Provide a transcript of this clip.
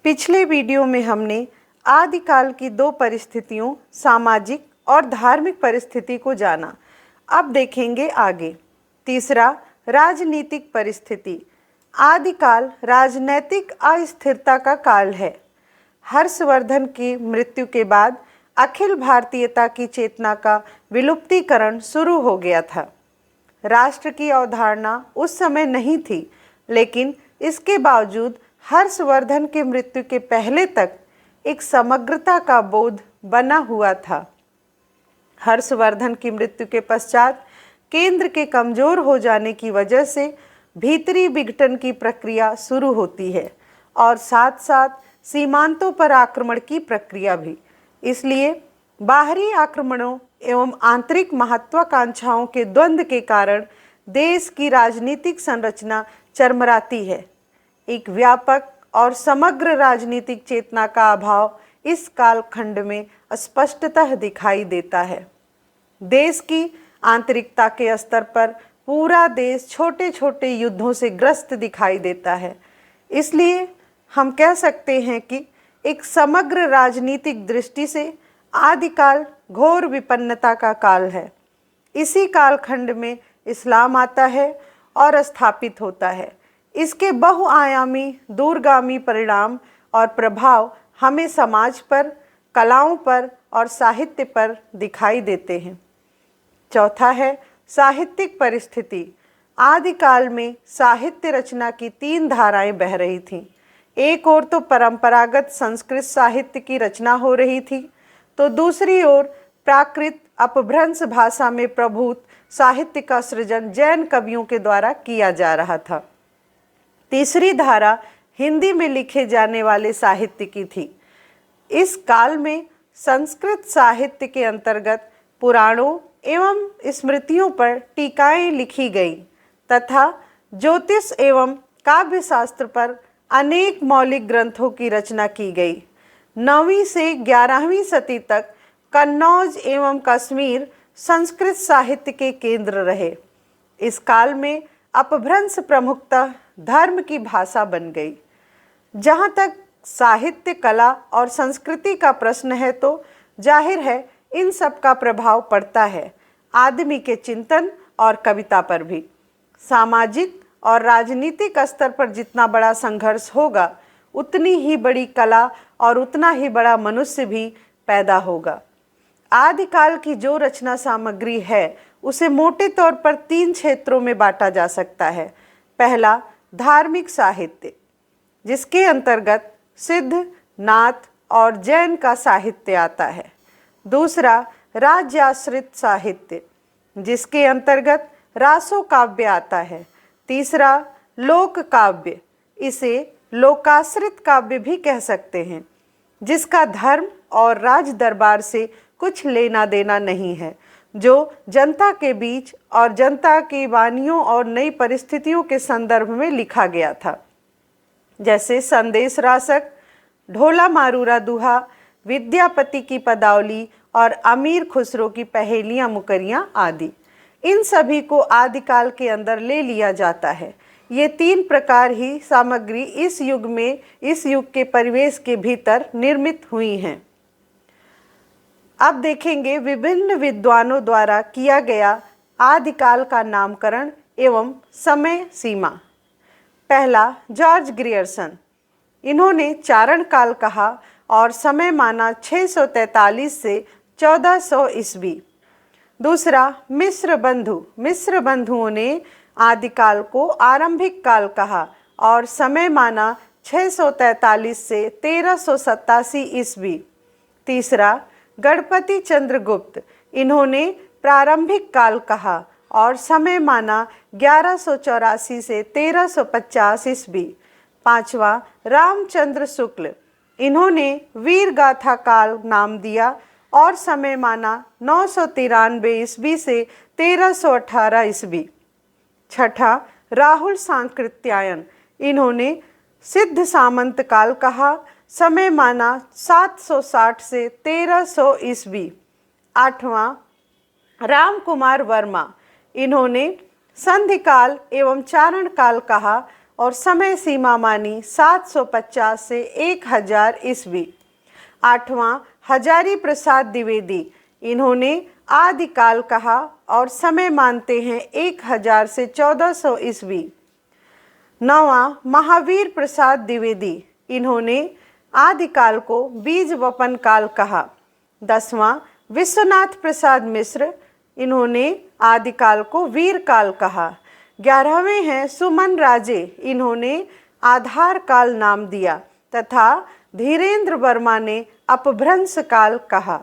पिछले वीडियो में हमने आदिकाल की दो परिस्थितियों, सामाजिक और धार्मिक परिस्थिति को जाना। अब देखेंगे आगे। तीसरा, राजनीतिक परिस्थिति। आदिकाल राजनैतिक अस्थिरता का काल है। हर्षवर्धन की मृत्यु के बाद अखिल भारतीयता की चेतना का विलुप्तीकरण शुरू हो गया था। राष्ट्र की अवधारणा उस समय नहीं थी, लेकिन इसके बावजूद हर्षवर्धन की मृत्यु के पहले तक एक समग्रता का बोध बना हुआ था। हर्षवर्धन की मृत्यु के पश्चात केंद्र के कमजोर हो जाने की वजह से भीतरी विघटन की प्रक्रिया शुरू होती है और साथ साथ सीमांतों पर आक्रमण की प्रक्रिया भी। इसलिए बाहरी आक्रमणों एवं आंतरिक महत्वाकांक्षाओं के द्वंद्व के कारण देश की राजनीतिक संरचना चरमराती है। एक व्यापक और समग्र राजनीतिक चेतना का अभाव इस कालखंड में स्पष्टतः दिखाई देता है। देश की आंतरिकता के स्तर पर पूरा देश छोटे छोटे युद्धों से ग्रस्त दिखाई देता है। इसलिए हम कह सकते हैं कि एक समग्र राजनीतिक दृष्टि से आदिकाल घोर विपन्नता का काल है। इसी कालखंड में इस्लाम आता है और स्थापित होता है। इसके बहुआयामी दूरगामी परिणाम और प्रभाव हमें समाज पर, कलाओं पर और साहित्य पर दिखाई देते हैं। चौथा है साहित्यिक परिस्थिति। आदिकाल में साहित्य रचना की तीन धाराएं बह रही थीं। एक ओर तो परंपरागत संस्कृत साहित्य की रचना हो रही थी, तो दूसरी ओर प्राकृत अपभ्रंश भाषा में प्रभूत साहित्य का सृजन जैन कवियों के द्वारा किया जा रहा था। तीसरी धारा हिंदी में लिखे जाने वाले साहित्य की थी। इस काल में संस्कृत साहित्य के अंतर्गत पुराणों एवं स्मृतियों पर टीकाएं लिखी गई तथा ज्योतिष एवं काव्य शास्त्र पर अनेक मौलिक ग्रंथों की रचना की गई। 9वीं से 11वीं सदी तक कन्नौज एवं कश्मीर संस्कृत साहित्य के केंद्र रहे। इस काल में अपभ्रंश प्रमुखतः धर्म की भाषा बन गई। जहाँ तक साहित्य, कला और संस्कृति का प्रश्न है, तो जाहिर है इन सब का प्रभाव पड़ता है आदमी के चिंतन और कविता पर भी। सामाजिक और राजनीतिक स्तर पर जितना बड़ा संघर्ष होगा, उतनी ही बड़ी कला और उतना ही बड़ा मनुष्य भी पैदा होगा। आदिकाल की जो रचना सामग्री है, उसे मोटे तौर पर 3 क्षेत्रों में बांटा जा सकता है। पहला, धार्मिक साहित्य, जिसके अंतर्गत सिद्ध, नाथ और जैन का साहित्य आता है। दूसरा, राज्याश्रित साहित्य, जिसके अंतर्गत रासो काव्य आता है। तीसरा, लोक काव्य, इसे लोकाश्रित काव्य भी कह सकते हैं, जिसका धर्म और राज दरबार से कुछ लेना देना नहीं है, जो जनता के बीच और जनता की वानियों और नई परिस्थितियों के संदर्भ में लिखा गया था, जैसे संदेश रासक, ढोला मारूरा दुहा, विद्यापति की पदावली और अमीर खुसरो की पहेलियां मुकरियां आदि। इन सभी को आदिकाल के अंदर ले लिया जाता है। ये 3 प्रकार ही सामग्री इस युग में, इस युग के परिवेश के भीतर निर्मित हुई हैं। अब देखेंगे विभिन्न विद्वानों द्वारा किया गया आदिकाल का नामकरण एवं समय सीमा। पहला, जॉर्ज ग्रियर्सन। इन्होंने चारण काल कहा और समय माना 643 से 1400 ईस्वी। दूसरा, मिस्र बंधुओं ने आदिकाल को आरंभिक काल कहा और समय माना 643 से 1387 ईस्वी। तीसरा, गणपति चंद्रगुप्त। इन्होंने प्रारंभिक काल कहा और समय माना 1184 से 1350 ईस्वी। पांचवा, रामचंद्र शुक्ल। इन्होंने वीर गाथा काल नाम दिया और समय माना 993 ईस्वी से 1318 ईस्वी। छठा, राहुल सांकृत्यायन। इन्होंने सिद्ध सामंत काल कहा, समय माना 760 से 1300 ईस्वी। आठवां, राम कुमार वर्मा। इन्होंने संधि काल एवं चारण काल कहा और समय सीमा मानी 750 से 1000 ईस्वी। 8वां हजारी प्रसाद द्विवेदी, इन्होंने आदिकाल कहा और समय मानते हैं 1000 से 1400 ईस्वी। 9वां महावीर प्रसाद द्विवेदी, इन्होंने आदिकाल को बीज वपन काल कहा। 10वां विश्वनाथ प्रसाद मिश्र, इन्होंने आदिकाल को वीर काल कहा। 11वें हैं सुमन राजे, इन्होंने आधार काल नाम दिया तथा धीरेन्द्र वर्मा ने अपभ्रंश काल कहा।